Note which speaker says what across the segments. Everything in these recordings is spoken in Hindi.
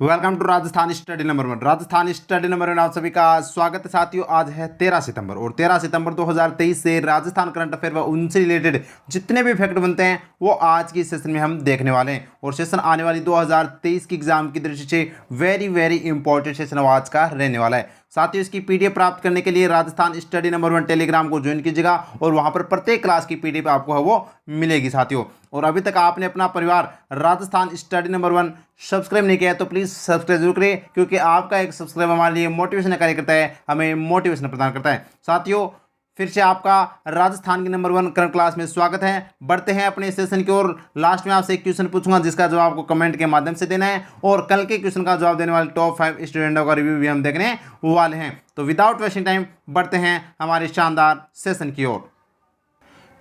Speaker 1: Welcome to Rajasthan study number 1। Rajasthan study number 1 आप सभी का स्वागत है साथियों। आज है 13 सितंबर और 13 सितंबर 2023 से राजस्थान करंट अफेयर व उनसे रिलेटेड जितने भी फैक्ट बनते हैं वो आज की सेशन में हम देखने वाले हैं। और सेशन आने वाली 2023 की एग्जाम की दृष्टि से वेरी इंपॉर्टेंट सेशन आज का रहने वाला है। साथियों इसकी पीडीएफ प्राप्त करने के लिए राजस्थान स्टडी नंबर 1 टेलीग्राम को ज्वाइन कीजिएगा और वहां पर प्रत्येक क्लास की पीडीएफ आपको है वो मिलेगी साथियों। और अभी तक आपने अपना परिवार राजस्थान स्टडी नंबर 1 सब्सक्राइब नहीं किया है तो प्लीज़ सब्सक्राइब जरूर करें, क्योंकि आपका एक सब्सक्राइब हमारे लिए मोटिवेशन कार्य करता है, हमें मोटिवेशन प्रदान करता है। साथियों फिर से आपका राजस्थान की नंबर 1 करंट क्लास में स्वागत है। बढ़ते हैं अपने सेशन की ओर। लास्ट में आपसे एक क्वेश्चन पूछूंगा जिसका जवाब आपको कमेंट के माध्यम से देना है और कल के क्वेश्चन का जवाब देने वाले टॉप 5 स्टूडेंटों का रिव्यू भी हम देखने वाले हैं। तो विदाउट वेस्टिंग टाइम बढ़ते हैं हमारे शानदार सेशन की ओर।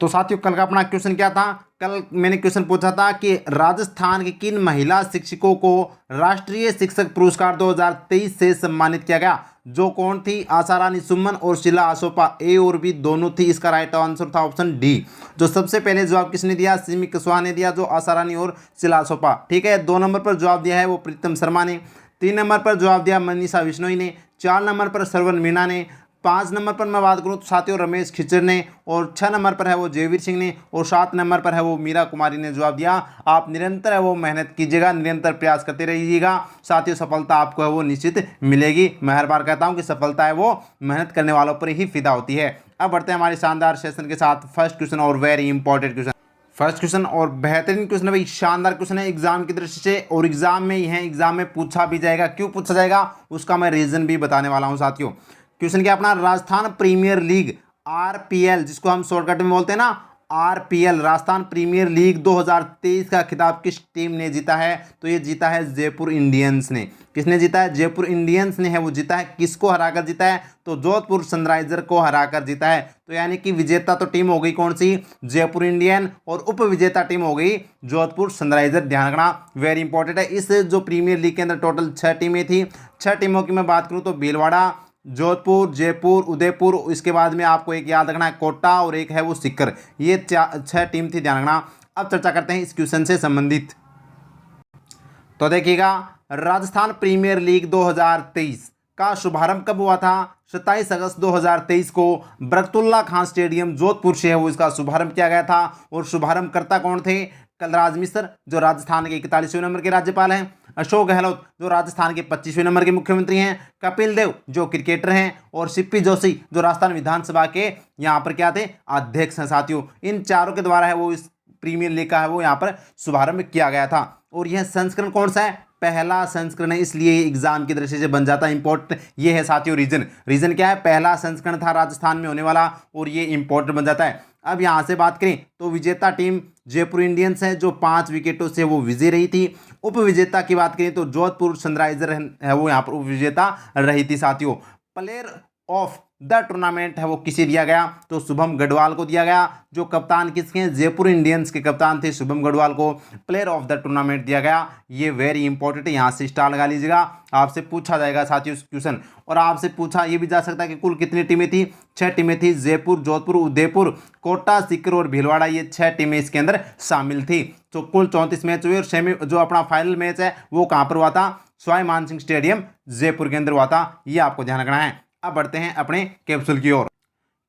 Speaker 1: तो साथियों कल का अपना क्वेश्चन क्या था? कल मैंने क्वेश्चन पूछा था कि राजस्थान की किन महिला शिक्षकों को राष्ट्रीय शिक्षक पुरस्कार 2023 से सम्मानित किया गया? जो कौन थी? आशा रानी सुमन और शीला आसोपा। ए और बी दोनों थी। इसका राइट आंसर था ऑप्शन डी। जो सबसे पहले जवाब किसने दिया? सिमी कुशवाहा ने दिया, जो आशा रानी और शीला आसोपा। ठीक है। 2 नंबर पर जवाब दिया है वो प्रीतम शर्मा ने। 3 नंबर पर जवाब दिया मनीषा बिश्नोई ने। 4 नंबर पर श्रवण मीणा ने। 5 नंबर पर मैं बात करूं तो साथियों रमेश खिचर ने। और 6 नंबर पर है वो जयवीर सिंह ने। और 7 नंबर पर है वो मीरा कुमारी ने जवाब दिया। आप निरंतर है वो मेहनत कीजिएगा, निरंतर प्रयास करते रहिएगा साथियों, सफलता आपको है वो निश्चित मिलेगी। मैं हर बार कहता हूं कि सफलता है वो मेहनत करने वालों पर ही फिदा होती है। अब बढ़ते हैं हमारे शानदार सेशन के साथ। फर्स्ट क्वेश्चन और very important question. First question और बेहतरीन क्वेश्चन है भाई, शानदार क्वेश्चन है एग्जाम की दृष्टि से। और एग्जाम में ही है, एग्जाम में पूछा भी जाएगा। क्यों पूछा जाएगा उसका मैं रीजन भी बताने वाला हूं साथियों। क्वेश्चन क्या अपना? राजस्थान प्रीमियर लीग आरपीएल, जिसको हम शॉर्टकट में बोलते हैं ना आरपीएल, राजस्थान प्रीमियर लीग 2023 का खिताब किस टीम ने जीता है? तो ये जीता है जयपुर इंडियंस ने। किसने जीता है? जयपुर इंडियंस ने है वो जीता है। किसको हराकर जीता है? तो जोधपुर सनराइजर को हराकर जीता है। तो यानी कि विजेता तो टीम हो गई कौन सी? जयपुर इंडियन। और उप विजेता टीम हो गई जोधपुर सनराइजर। ध्यान रखना, वेरी इंपॉर्टेंट है। इस जो प्रीमियर लीग के अंदर टोटल 6 टीमें थी। 6 टीमों की मैं बात करूं तो भीलवाड़ा, जोधपुर, जयपुर, उदयपुर, इसके बाद में आपको एक याद रखना है कोटा और एक है वो सीकर। ये 6 टीम थी, ध्यान रखना। अब चर्चा करते हैं इस क्वेश्चन से संबंधित। तो देखिएगा, राजस्थान प्रीमियर लीग 2023 का शुभारंभ कब हुआ था? 27 अगस्त 2023 को बरकतुल्ला खान स्टेडियम जोधपुर से है वो इसका शुभारंभ किया गया था। और शुभारंभ करता कौन थे? कलराज मिश्र जो राजस्थान के 41वें नंबर के राज्यपाल हैं, अशोक गहलोत जो राजस्थान के 25वें नंबर के मुख्यमंत्री हैं, कपिल देव जो क्रिकेटर हैं, और सीपी जोशी जो राजस्थान विधानसभा के यहाँ पर क्या थे? अध्यक्ष हैं साथियों। इन चारों के द्वारा है वो इस प्रीमियर लीग का है वो यहाँ पर शुभारंभ किया गया था। और यह संस्करण कौन सा है? पहला संस्करण है, इसलिए एग्जाम की दृष्टि से बन जाता है इंपॉर्टेंट। ये है साथियों रीजन क्या है? पहला संस्करण था राजस्थान में होने वाला और ये इंपॉर्टेंट बन जाता है। अब यहाँ से बात करें तो विजेता टीम जयपुर इंडियंस है जो 5 विकेटों से वो विजय रही थी। उप विजेता की बात करें तो जोधपुर सनराइजर है वो यहाँ पर उप विजेता रही थी साथियों। प्लेयर ऑफ द टूर्नामेंट है वो किसे दिया गया? तो शुभम गढ़वाल को दिया गया। जो कप्तान किसके हैं? जयपुर इंडियंस के कप्तान थे शुभम गढ़वाल को प्लेयर ऑफ द टूर्नामेंट दिया गया। ये वेरी इंपॉर्टेंट है, यहाँ से स्टार लगा लीजिएगा। आपसे पूछा जाएगा साथियों क्वेश्चन। और आपसे पूछा ये भी जा सकता है कि कुल कितनी टीमें थी? 6 टीमें थी। जयपुर, जोधपुर, उदयपुर, कोटा, सीकर और भीलवाड़ा, ये 6 टीमें इसके अंदर शामिल थी। तो कुल 34 मैच हुए और सेमी जो अपना फाइनल मैच है वो कहाँ पर हुआ था? सवाई मानसिंह स्टेडियम जयपुर के अंदर हुआ था। ये आपको ध्यान रखना है। अब बढ़ते हैं अपने कैप्सूल की ओर।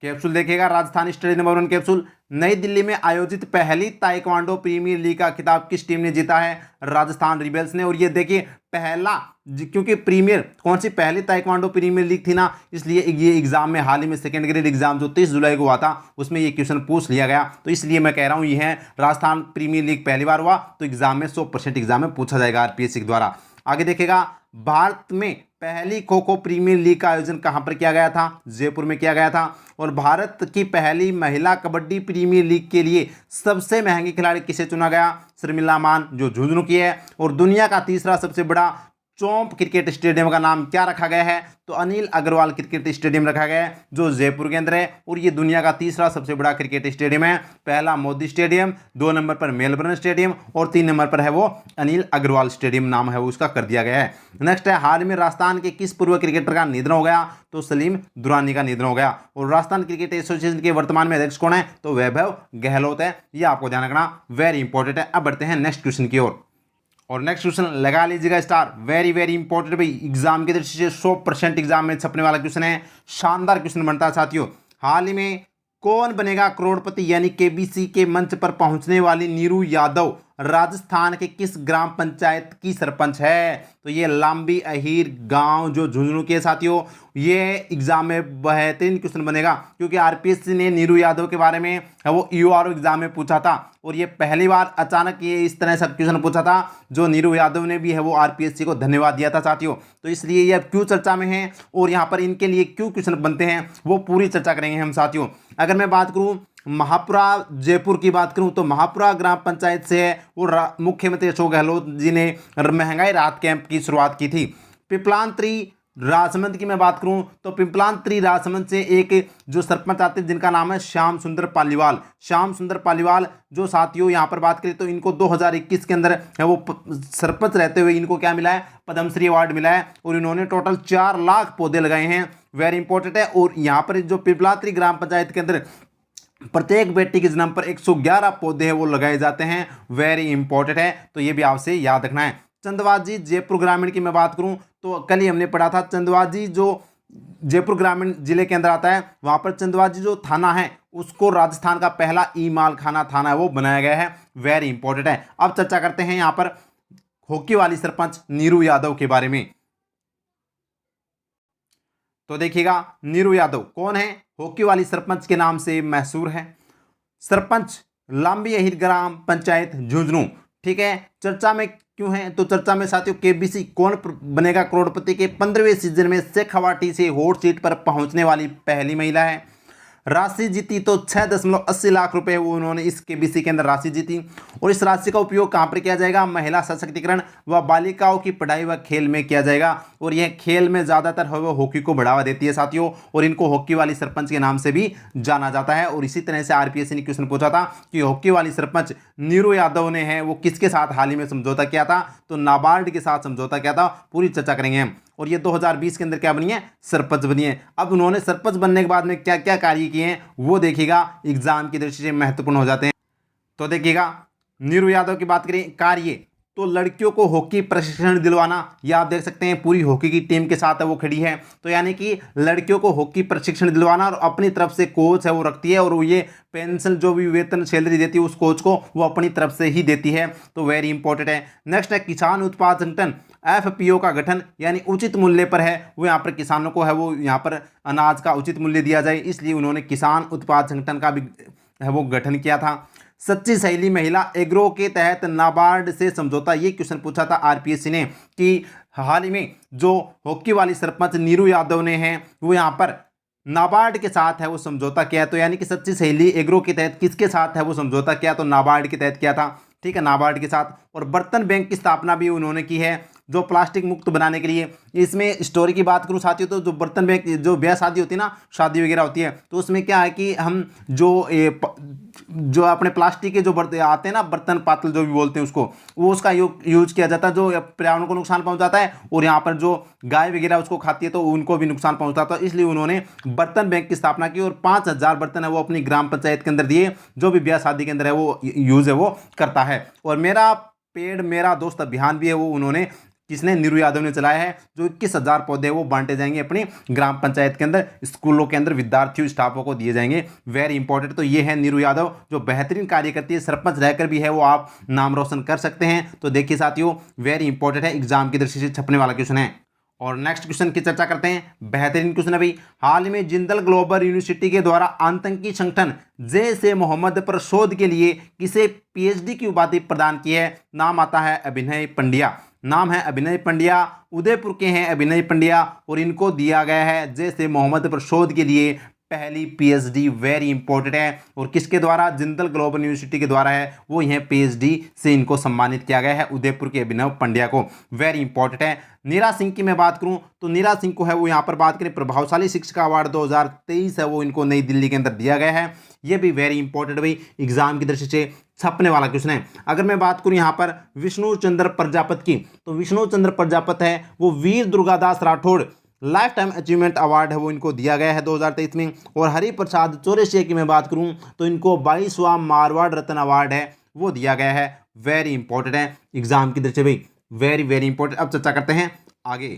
Speaker 1: कैप्सूल देखिएगा, राजस्थान स्टडी नंबर 1 कैप्सूल। नई दिल्ली में आयोजित पहली ताइक्वांडो प्रीमियर लीग का खिताब किस टीम ने जीता है? राजस्थान रिबेल्स ने। और ये देखिए पहला, क्योंकि प्रीमियर कौन सी पहली ताइक्वांडो प्रीमियर लीग थी ना, इसलिए ये एग्जाम में हाल ही में सेकंड ग्रेड एग्जाम जो 30 जुलाई को हुआ था उसमें ये क्वेश्चन पूछ लिया गया। तो इसलिए मैं कह रहा हूँ ये है राजस्थान प्रीमियर लीग पहली बार हुआ तो एग्जाम में 100% एग्जाम में पूछा जाएगा आरपीएससी के द्वारा। आगे देखेगा, भारत में पहली खो खो प्रीमियर लीग का आयोजन कहां पर किया गया था? जयपुर में किया गया था। और भारत की पहली महिला कबड्डी प्रीमियर लीग के लिए सबसे महंगे खिलाड़ी किसे चुना गया? शर्मिला मान जो झुंझुनू की है। और दुनिया का तीसरा सबसे बड़ा चौंप क्रिकेट स्टेडियम का नाम क्या रखा गया है? तो अनिल अग्रवाल क्रिकेट स्टेडियम रखा गया है जो जयपुर के अंदर है। और ये दुनिया का तीसरा सबसे बड़ा क्रिकेट स्टेडियम है। पहला मोदी स्टेडियम, 2 नंबर पर मेलबर्न स्टेडियम और 3 नंबर पर है वो अनिल अग्रवाल स्टेडियम नाम है वो उसका कर दिया गया है। नेक्स्ट है, हाल में राजस्थान के किस पूर्व क्रिकेटर का निधन हो गया? तो सलीम दुरानी का निधन हो गया। और राजस्थान क्रिकेट एसोसिएशन के वर्तमान में अध्यक्ष कौन है? तो वैभव गहलोत है। ये आपको ध्यान रखना, वेरी इंपॉर्टेंट है। अब बढ़ते हैं नेक्स्ट क्वेश्चन की ओर। और नेक्स्ट क्वेश्चन लगा लीजिएगा स्टार, वेरी वेरी इंपॉर्टेंट भाई, एग्जाम की दृष्टि से 100% एग्जाम में छपने वाला क्वेश्चन है, शानदार क्वेश्चन बनता है साथियों। हाल ही में कौन बनेगा करोड़पति यानी केबीसी के मंच पर पहुंचने वाली नीरू यादव राजस्थान के किस ग्राम पंचायत की सरपंच है? तो ये लांबी अहीर गांव जो झुंझुनू के साथियों, ये एग्जाम में बेहतरीन क्वेश्चन बनेगा क्योंकि आरपीएससी ने नीरू यादव के बारे में वो यूआरओ एग्जाम में पूछा था और ये पहली बार अचानक ये इस तरह से क्वेश्चन पूछा था जो नीरू यादव ने भी है वो आरपीएससी को धन्यवाद दिया था साथियों। तो इसलिए ये अब क्यों चर्चा में है और यहाँ पर इनके लिए क्यों क्वेश्चन बनते हैं वो पूरी चर्चा करेंगे हम साथियों। अगर मैं बात करूँ महापुरा जयपुर की बात करूं तो महापुरा ग्राम पंचायत से वो मुख्यमंत्री अशोक गहलोत जी ने महंगाई राहत कैंप की शुरुआत की थी। पिपलांत्री राजमंद की मैं बात करूं तो पिपलांत्री राजमंद से एक जो सरपंच आते हैं जिनका नाम है श्याम सुंदर पालीवाल। श्याम सुंदर पालीवाल जो साथियों यहाँ पर बात करें तो इनको 2021 के अंदर वो सरपंच रहते हुए इनको क्या मिला है, पद्मश्री अवार्ड मिला है और इन्होंने टोटल 4 लाख पौधे लगाए हैं, वेरी इंपॉर्टेंट है। और यहाँ पर जो पिपलांत्री ग्राम पंचायत के अंदर प्रत्येक बेटी के जन्म पर 111 पौधे हैं वो लगाए जाते हैं, वेरी इंपॉर्टेंट है, तो ये भी आपसे याद रखना है। चंदवाजी जयपुर ग्रामीण की मैं बात करूं तो कल ही हमने पढ़ा था, चंदवाजी जो जयपुर ग्रामीण जिले के अंदर आता है वहां पर चंदवाजी जो थाना है उसको राजस्थान का पहला ई माल खाना थाना है वो बनाया गया है, वेरी इंपॉर्टेंट है। अब चर्चा करते हैं यहाँ पर हॉकी वाली सरपंच नीरू यादव के बारे में। तो देखिएगा नीरू यादव कौन है, हॉकी वाली सरपंच के नाम से मशहूर है, सरपंच लांबी अहीर ग्राम पंचायत झुंझुनू, ठीक है। चर्चा में क्यों है तो चर्चा में साथियों केबीसी कौन बनेगा करोड़पति के 15वें सीजन में शेखावाटी से हॉट सीट पर पहुंचने वाली पहली महिला है। राशि जीती तो 6.80 लाख रुपए वो उन्होंने इस केबीसी के अंदर राशि जीती और इस राशि का उपयोग कहाँ पर किया जाएगा, महिला सशक्तिकरण व बालिकाओं की पढ़ाई व खेल में किया जाएगा और यह खेल में ज़्यादातर वो हॉकी को बढ़ावा देती है साथियों और इनको हॉकी वाली सरपंच के नाम से भी जाना जाता है। और इसी तरह से आरपीएससी ने क्वेश्चन पूछा था कि हॉकी वाली सरपंच नीरू यादव ने है वो किसके साथ हाल ही में समझौता किया था, तो नाबार्ड के साथ समझौता किया था, पूरी चर्चा करेंगे हम। और ये 2020 के अंदर क्या बनी है, सरपंच बनी है। अब उन्होंने सरपंच बनने के बाद में क्या क्या कार्य किए हैं वो देखिएगा, एग्जाम की दृष्टि से महत्वपूर्ण हो जाते हैं। तो देखिएगा नीरू यादव की बात करें कार्य तो लड़कियों को हॉकी प्रशिक्षण दिलवाना, या आप देख सकते हैं पूरी हॉकी की टीम के साथ है वो खड़ी है, तो यानी कि लड़कियों को हॉकी प्रशिक्षण दिलवाना और अपनी तरफ से कोच है वो रखती है और ये पेंशन जो भी वेतन सैलरी देती है उस कोच को वो अपनी तरफ से ही देती है, तो वेरी इंपॉर्टेंट है। नेक्स्ट है किसान उत्पाद संगठन एफपीओ का गठन, यानी उचित मूल्य पर है वो यहाँ पर किसानों को है वो यहाँ पर अनाज का उचित मूल्य दिया जाए, इसलिए उन्होंने किसान उत्पाद संगठन का भी है वो गठन किया था। सच्ची सहेली महिला एग्रो के तहत नाबार्ड से समझौता, ये क्वेश्चन पूछा था आरपीएससी ने कि हाल ही में जो हॉकी वाली सरपंच नीरू यादव ने है वो यहाँ पर नाबार्ड के साथ है वो समझौता किया, तो यानी कि सच्ची सहेली एग्रो के तहत किसके साथ है वो समझौता किया, तो नाबार्ड के तहत किया था, ठीक है, नाबार्ड के साथ। और बर्तन बैंक की स्थापना भी उन्होंने की है जो प्लास्टिक मुक्त बनाने के लिए। इसमें स्टोरी की बात करूँ साथियों तो जो बर्तन बैंक जो ब्याह शादी होती है ना, शादी वगैरह होती है, तो उसमें क्या है कि हम जो अपने प्लास्टिक के जो बर्तन आते हैं ना, बर्तन पातल जो भी बोलते हैं उसको, वो उसका यूज किया जाता है जो पर्यावरण को नुकसान पहुंचाता है और यहाँ पर जो गाय वगैरह उसको खाती है तो उनको भी नुकसान पहुंचाता है, इसलिए उन्होंने बर्तन बैंक की स्थापना की और 5000 बर्तन है वो अपनी ग्राम पंचायत के अंदर दिए जो भी ब्याह शादी के अंदर है वो यूज है वो करता है। और मेरा पेड़ मेरा दोस्त अभियान भी है वो उन्होंने किसने, नीरू यादव ने चलाया है, जो 21,000 पौधे वो बांटे जाएंगे अपनी ग्राम पंचायत के अंदर, स्कूलों के अंदर विद्यार्थियों स्टाफों को दिए जाएंगे, वेरी इंपॉर्टेंट। तो ये है नीरू यादव जो बेहतरीन कार्य करती है, सरपंच रहकर भी है वो आप नाम रोशन कर सकते हैं। तो देखिए साथियों वेरी इंपॉर्टेंट है, एग्जाम की दृष्टि से छपने वाला क्वेश्चन है। और नेक्स्ट क्वेश्चन की चर्चा करते हैं, बेहतरीन क्वेश्चन है भाई। हाल में जिंदल ग्लोबल यूनिवर्सिटी के द्वारा आतंकी संगठन जैश ए मोहम्मद पर शोध के लिए किसे पीएचडी की उपाधि प्रदान की है, नाम आता है अभिनय पंड्या, नाम है अभिनय पंड्या, उदयपुर के हैं अभिनय पंड्या और इनको दिया गया है जैश ए मोहम्मद पर शोध के लिए पहली पीएचडी, वेरी इंपॉर्टेंट है। और किसके द्वारा, जिंदल ग्लोबल यूनिवर्सिटी के द्वारा है वो यह पीएचडी से इनको सम्मानित किया गया है, उदयपुर के अभिनव पंड्या को, वेरी इंपॉर्टेंट है। नीरा सिंह की मैं बात करूं तो नीरा सिंह को है वो यहाँ पर बात करें प्रभावशाली शिक्षिका अवार्ड 2023 है वो इनको नई दिल्ली के अंदर दिया गया है, ये भी वेरी इंपॉर्टेंट भाई, एग्जाम की दृष्टि से छपने वाला क्वेश्चन है। अगर मैं बात करूं यहाँ पर विष्णु चंद्र प्रजापत की, तो विष्णु चंद्र प्रजापत है वो Veer Durgadas Rathore lifetime achievement award है वो इनको दिया गया है 2023 में। और हरिप्रसाद चौरसिया की मैं बात करूं तो इनको 22वां मारवाड़ रत्न अवार्ड है वो दिया गया है, वेरी इंपॉर्टेंट है एग्जाम की दृष्टि से भाई, वेरी वेरी इंपॉर्टेंट। अब चर्चा करते हैं आगे।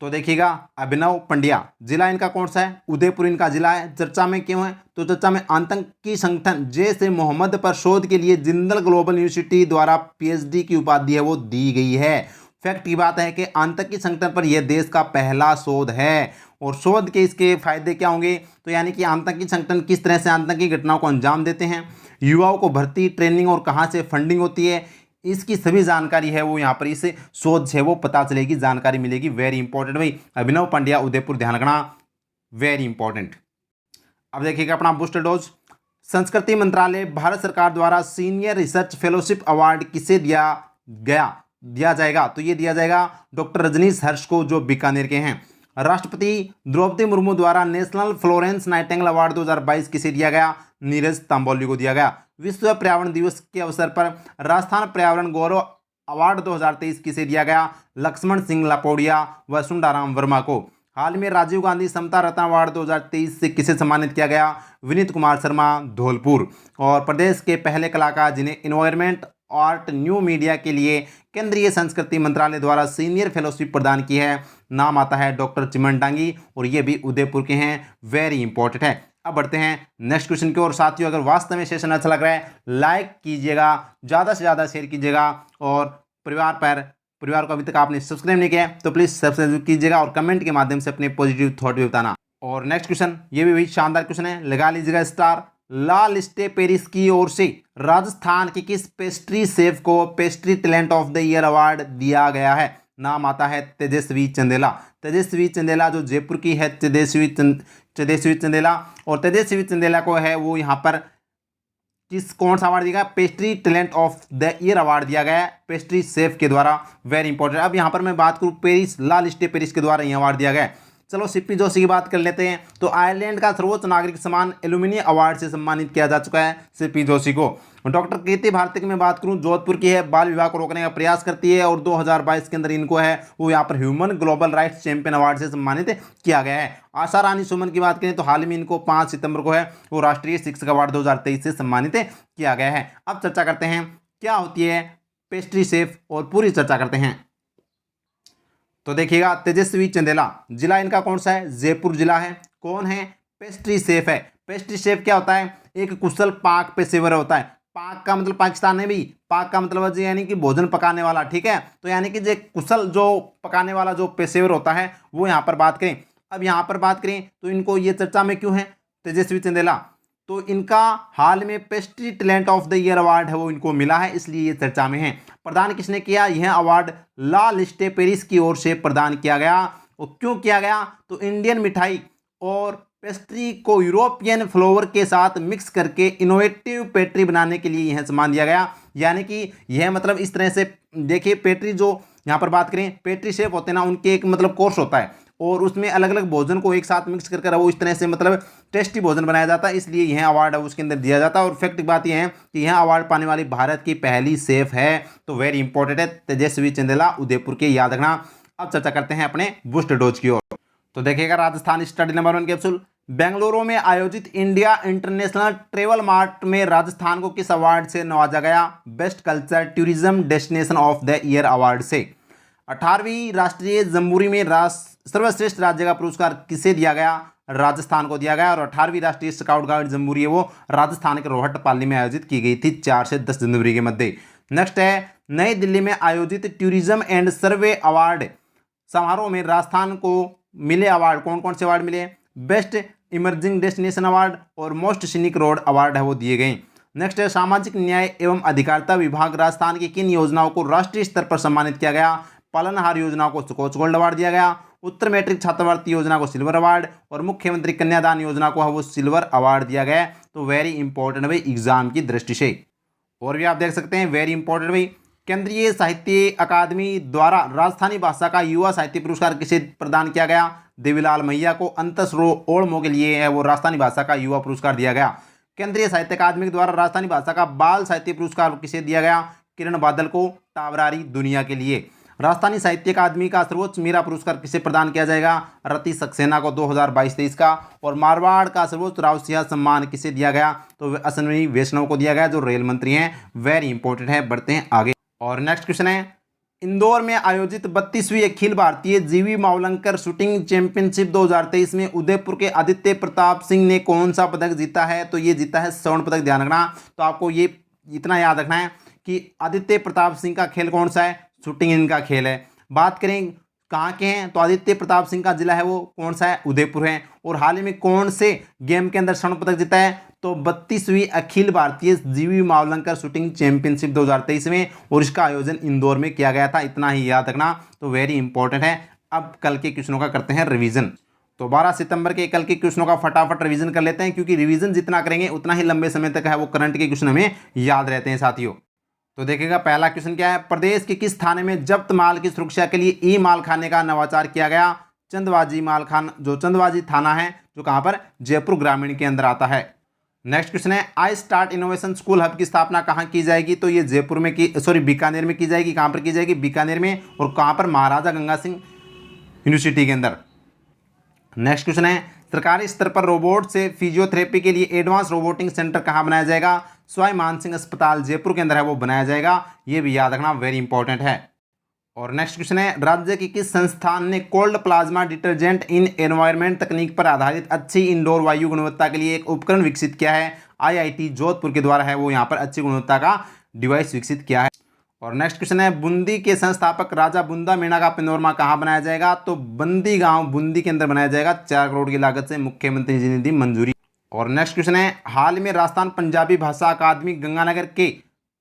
Speaker 1: तो देखिएगा अभिनव पंड्या, जिला इनका कौन सा है, उदयपुर इनका जिला है। चर्चा में क्यों है, तो चर्चा में आतंकी संगठन जैश ए मोहम्मद पर शोध के लिए जिंदल ग्लोबल यूनिवर्सिटी द्वारा पीएचडी की उपाधि है वो दी गई है। फैक्ट की बात है कि आतंकी संगठन पर यह देश का पहला शोध है। और शोध के इसके फायदे क्या होंगे, तो यानी कि आतंकी संगठन किस तरह से आतंकी घटनाओं को अंजाम देते हैं, युवाओं को भर्ती ट्रेनिंग और कहाँ से फंडिंग होती है, इसकी सभी जानकारी है वो यहाँ पर इस शोध से वो पता चलेगी, जानकारी मिलेगी। वेरी इंपॉर्टेंट भाई, अभिनव पंड्या उदयपुर, ध्यान रखना, वेरी इंपॉर्टेंट। अब देखिएगा अपना बूस्टर डोज। संस्कृति मंत्रालय भारत सरकार द्वारा सीनियर रिसर्च फेलोशिप अवार्ड किसे दिया जाएगा, तो ये दिया जाएगा डॉक्टर रजनीश हर्ष को, जो बीकानेर के हैं। राष्ट्रपति द्रौपदी मुर्मू द्वारा नेशनल फ्लोरेंस नाइटिंगेल अवार्ड 2022 किसे दिया गया, नीरज तांबोली को दिया गया। विश्व पर्यावरण दिवस के अवसर पर राजस्थान पर्यावरण गौरव अवार्ड 2023 किसे दिया गया, लक्ष्मण सिंह लापोडिया व सुंडाराम वर्मा को। हाल में राजीव गांधी समता रत्न अवार्ड 2023 से किसे सम्मानित किया गया, विनीत कुमार शर्मा धौलपुर। और प्रदेश के पहले कलाकार जिन्हें इन्वायरमेंट आर्ट न्यू मीडिया के लिए केंद्रीय संस्कृति मंत्रालय द्वारा सीनियर फेलोशिप प्रदान की है, नाम आता है डॉक्टर चिमन डांगी, और ये भी उदयपुर के हैं। वेरी इंपॉर्टेंट है। अब बढ़ते हैं नेक्स्ट क्वेश्चन की ओर। साथियों अगर वास्तव में सेशन अच्छा लग रहा है लाइक कीजिएगा, ज़्यादा से ज़्यादा शेयर कीजिएगा, और परिवार को अभी तक आपने सब्सक्राइब नहीं किया है तो प्लीज़ सब्सक्राइब कीजिएगा, और कमेंट के माध्यम से अपने पॉजिटिव थॉट भी बताना। और नेक्स्ट क्वेश्चन ये भी शानदार क्वेश्चन है, लगा लीजिएगा स्टार। ला लिस्टे पेरिस की ओर से राजस्थान के किस पेस्ट्री शेफ को pastry talent of the year award दिया गया है, नाम आता है तेजस्वी चंदेला। तेजस्वी चंदेला जो जयपुर की है, तेजस्वी चंदेला, और तेजस्वी चंदेला को है वो यहाँ पर कौन सा अवार्ड दिया गया, pastry talent of the year award दिया गया है पेस्ट्री शेफ के द्वारा। Very important. अब यहाँ पर मैं बात करूँ पेरिस, ला लिस्टे पेरिस के द्वारा यह अवार्ड दिया गया है। चलो सीपी जोशी की बात कर लेते हैं। तो आयरलैंड का सर्वोच्च नागरिक सम्मान एल्यूमिनी अवार्ड से सम्मानित किया जा चुका है सीपी जोशी को। डॉक्टर कीर्ति भारती की मैं बात करूं, जोधपुर की है, बाल विवाह को रोकने का प्रयास करती है, और 2022 के अंदर इनको है वो यहाँ पर human global rights champion award से सम्मानित किया गया है। आशा रानी सुमन की बात करें तो हाल में इनको 5 सितंबर को है वो राष्ट्रीय शिक्षक अवार्ड 2023 से सम्मानित किया गया है। अब चर्चा करते हैं क्या होती है पेस्ट्री शेफ, और पूरी चर्चा करते हैं। तो देखिएगा तेजस्वी चंदेला, जिला इनका कौन सा है, जयपुर जिला है। कौन है, पेस्ट्री शेफ है। पेस्ट्री शेफ क्या होता है, एक कुशल पाक पेशेवर होता है। पाक का मतलब पाकिस्तान में भी, पाक का मतलब यानी कि भोजन पकाने वाला, ठीक है। तो यानी कि जो कुशल जो पकाने वाला जो पेशेवर होता है वो यहाँ पर बात करें। अब यहाँ पर बात करें तो इनको ये चर्चा में क्यों है तेजस्वी चंदेला, तो इनका हाल में pastry talent of the year award है वो इनको मिला है, इसलिए ये चर्चा में है। प्रदान किसने किया, यह अवार्ड ला लिस्टे पेरिस की ओर से प्रदान किया गया। और क्यों किया गया, तो इंडियन मिठाई और पेस्ट्री को यूरोपियन फ्लेवर के साथ मिक्स करके इनोवेटिव पेस्ट्री बनाने के लिए यह सम्मान दिया गया। यानी कि यह मतलब इस तरह से देखिए, पेस्ट्री जो यहाँ पर बात करें, पेस्ट्री शेफ होते हैं ना, उनके एक मतलब कोर्स होता है, और उसमें अलग अलग भोजन को एक साथ मिक्स कर वो इस तरह से मतलब टेस्टी भोजन बनाया जाता है, इसलिए यह अवार्ड उसके अंदर दिया जाता है। और फैक्ट बात यह है कि यह अवार्ड पाने वाली भारत की पहली शेफ है। तो वेरी इंपॉर्टेंट है, तेजस्वी चंदेला उदयपुर के, याद रखना। अब चर्चा करते हैं अपने बूस्टर डोज की ओर। तो देखिएगा Rajasthan study number 1 capsule. Bengaluru में आयोजित इंडिया इंटरनेशनल ट्रेवल मार्ट में राजस्थान को किस अवार्ड से नवाजा गया, best culture tourism destination of the year award से। 18वीं राष्ट्रीय जम्बूरी में सर्वश्रेष्ठ राज्य का पुरस्कार किसे दिया गया, राजस्थान को दिया गया। और 18वीं राष्ट्रीय स्काउट गाइड जम्बूरी है वो राजस्थान के रोहटपाली में आयोजित की गई थी 4 से 10 जनवरी के मध्य। नेक्स्ट है, नई दिल्ली में आयोजित टूरिज्म एंड सर्वे अवार्ड समारोह में राजस्थान को मिले अवार्ड, कौन कौन से अवार्ड मिले, बेस्ट इमर्जिंग डेस्टिनेशन अवार्ड और मोस्ट सीनिक रोड अवार्ड है वो दिए गए। नेक्स्ट है, सामाजिक न्याय एवं अधिकारिता विभाग राजस्थान की किन योजनाओं को राष्ट्रीय स्तर पर सम्मानित किया गया, पालनहार योजना को स्कॉच गोल्ड अवार्ड दिया गया, उत्तर मैट्रिक छात्रवृत्ति योजना को सिल्वर अवार्ड, और मुख्यमंत्री कन्यादान योजना को है वो सिल्वर अवार्ड दिया गया। तो वेरी इंपॉर्टेंट भाई एग्जाम की दृष्टि से। और भी आप देख सकते हैं वेरी इंपॉर्टेंट भाई, केंद्रीय साहित्य अकादमी द्वारा राजस्थानी भाषा का युवा साहित्य पुरस्कार किसे प्रदान किया गया, देवीलाल मैया को अंतसरो ओल्मो के लिए है वो राजस्थानी भाषा का युवा पुरस्कार दिया गया। केंद्रीय साहित्य अकादमी द्वारा राजस्थानी भाषा का बाल साहित्य पुरस्कार किसे दिया गया, किरण बादल को टावरारी दुनिया के लिए। राजस्थानी साहित्य अकादमी का सर्वोच्च मीरा पुरस्कार किसे प्रदान किया जाएगा? रति सक्सेना को 2022-23 का। और मारवाड़ का सर्वोच्च राजसिंह सम्मान किसे दिया गया? तो अश्विनी वैष्णव को दिया गया, जो रेल मंत्री हैं। वेरी इंपॉर्टेंट है, बढ़ते हैं आगे। और नेक्स्ट क्वेश्चन है, इंदौर में आयोजित 32वीं अखिल भारतीय जीवी मावलंकर शूटिंग चैंपियनशिप 2023 में उदयपुर के आदित्य प्रताप सिंह ने कौन सा पदक जीता है? तो ये जीता है स्वर्ण पदक। ध्यान रखना, तो आपको ये इतना याद रखना है कि आदित्य प्रताप सिंह का खेल कौन सा है? शूटिंग इनका खेल है। बात करें कहाँ के हैं, तो आदित्य प्रताप सिंह का जिला है वो कौन सा है? उदयपुर है। और हाल ही में कौन से गेम के अंदर स्वर्ण पदक जीता है? तो 32वीं अखिल भारतीय जीवी मावलंकर शूटिंग चैंपियनशिप 2023 में, और इसका आयोजन इंदौर में किया गया था। इतना ही याद रखना, तो वेरी इंपॉर्टेंट है। अब कल के क्वेश्चनों का करते हैं रिवीजन। तो 12 सितंबर के कल के क्वेश्चनों का फटाफट रिवीजन कर लेते हैं, क्योंकि रिवीजन जितना करेंगे उतना ही लंबे समय तक है वो करंट के क्वेश्चन हमें याद रहते हैं साथियों। तो देखिएगा, पहला क्वेश्चन क्या है? प्रदेश के किस थाने में जब्त माल की सुरक्षा के लिए ई माल खाने का नवाचार किया गया? चंदबाजी माल खान, जो चंदबाजी थाना है, जो कहां पर? जयपुर ग्रामीण के अंदर आता है। नेक्स्ट क्वेश्चन है, I start innovation school hub की स्थापना कहां की जाएगी? तो ये जयपुर में की, सॉरी बीकानेर में की जाएगी। कहां पर की जाएगी? बीकानेर में। और कहां पर? महाराजा गंगा सिंह यूनिवर्सिटी के अंदर। नेक्स्ट क्वेश्चन है, सरकारी स्तर पर रोबोट से फिजियोथेरेपी के लिए एडवांस रोबोटिंग सेंटर कहां बनाया जाएगा? सवाई मानसिंह अस्पताल जयपुर के अंदर है वो बनाया जाएगा। ये भी याद रखना, वेरी इंपॉर्टेंट है। और नेक्स्ट क्वेश्चन है, राज्य की किस संस्थान ने cold plasma detergent in environment तकनीक पर आधारित अच्छी इंडोर वायु गुणवत्ता के लिए एक उपकरण विकसित किया है? आईआईटी जोधपुर के द्वारा है वो यहाँ पर अच्छी गुणवत्ता का डिवाइस विकसित किया है। और नेक्स्ट क्वेश्चन है, बूंदी के संस्थापक राजा बुंदा मीणा का पैनोरमा कहाँ बनाया जाएगा? तो बंदी गांव बूंदी के अंदर बनाया जाएगा। 4 करोड़ की लागत से मुख्यमंत्री जी ने दी मंजूरी। और नेक्स्ट क्वेश्चन है, हाल में राजस्थान पंजाबी भाषा अकादमी गंगानगर के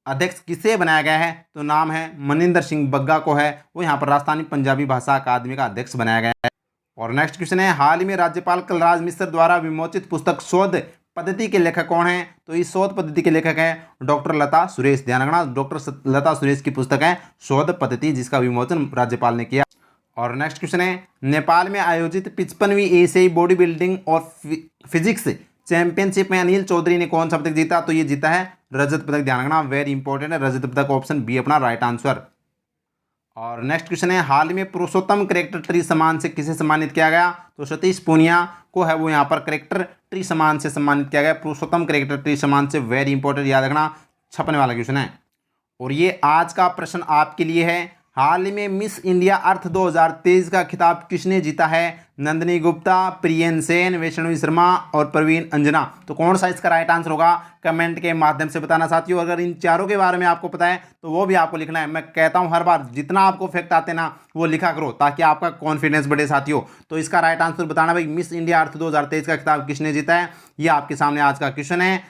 Speaker 1: अध्यक्ष किसे बनाया गया है? तो नाम है मनिंदर सिंह बग्गा को है वो यहाँ पर राजस्थानी पंजाबी भाषा अकादमी का अध्यक्ष बनाया गया है। और नेक्स्ट क्वेश्चन है, हाल ही में राज्यपाल कलराज मिश्र द्वारा विमोचित पुस्तक शोध पद्धति के लेखक कौन है? तो इस शोध पद्धति के लेखक है डॉक्टर लता सुरेश। ध्यान रखना, डॉक्टर लता सुरेश की पुस्तक है शोध पद्धति, जिसका विमोचन राज्यपाल ने किया। और नेक्स्ट क्वेश्चन है, नेपाल में आयोजित 55वीं एशियाई बॉडी बिल्डिंग और फिजिक्स चैंपियनशिप में अनिल चौधरी ने कौन सा पदक जीता? तो ये जीता है रजत पदक। ध्यान रखना, वेरी इंपॉर्टेंट है रजत पदक। ऑप्शन बी अपना राइट आंसर। और नेक्स्ट क्वेश्चन है, हाल में पुरुषोत्तम करेक्टर ट्री सम्मान से किसे सम्मानित किया गया? तो सतीश पूनिया को है वो यहाँ पर करेक्टर ट्री सम्मान से सम्मानित किया गया। पुरुषोत्तम करेक्टर ट्री सम्मान से, वेरी इंपॉर्टेंट, याद रखना, छपने वाला क्वेश्चन है। और ये आज का प्रश्न आपके लिए है, हाल ही में मिस इंडिया अर्थ 2023 का खिताब किसने जीता है? नंदिनी गुप्ता, प्रियन सेन, वैष्णवी शर्मा और प्रवीण अंजना। तो कौन सा इसका राइट आंसर होगा? कमेंट के माध्यम से बताना साथियों। अगर इन चारों के बारे में आपको पता है तो वो भी आपको लिखना है। मैं कहता हूं हर बार, जितना आपको फैक्ट आते ना वो लिखा करो, ताकि आपका कॉन्फिडेंस बढ़े साथियों। तो इसका राइट आंसर बताना भाई, मिस इंडिया अर्थ 2023 का खिताब किसने जीता है? ये आपके सामने आज का क्वेश्चन है,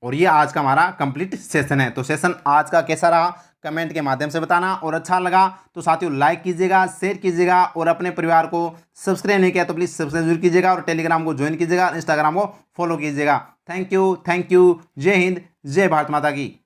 Speaker 1: और ये आज का हमारा कंप्लीट सेशन है। तो सेशन आज का कैसा रहा कमेंट के माध्यम से बताना, और अच्छा लगा तो साथियों लाइक कीजिएगा, शेयर कीजिएगा, और अपने परिवार को सब्सक्राइब नहीं किया तो प्लीज़ सब्सक्राइब जरूर कीजिएगा, और टेलीग्राम को ज्वाइन कीजिएगा, इंस्टाग्राम को फॉलो कीजिएगा। थैंक यू, जय हिंद, जय भारत माता की।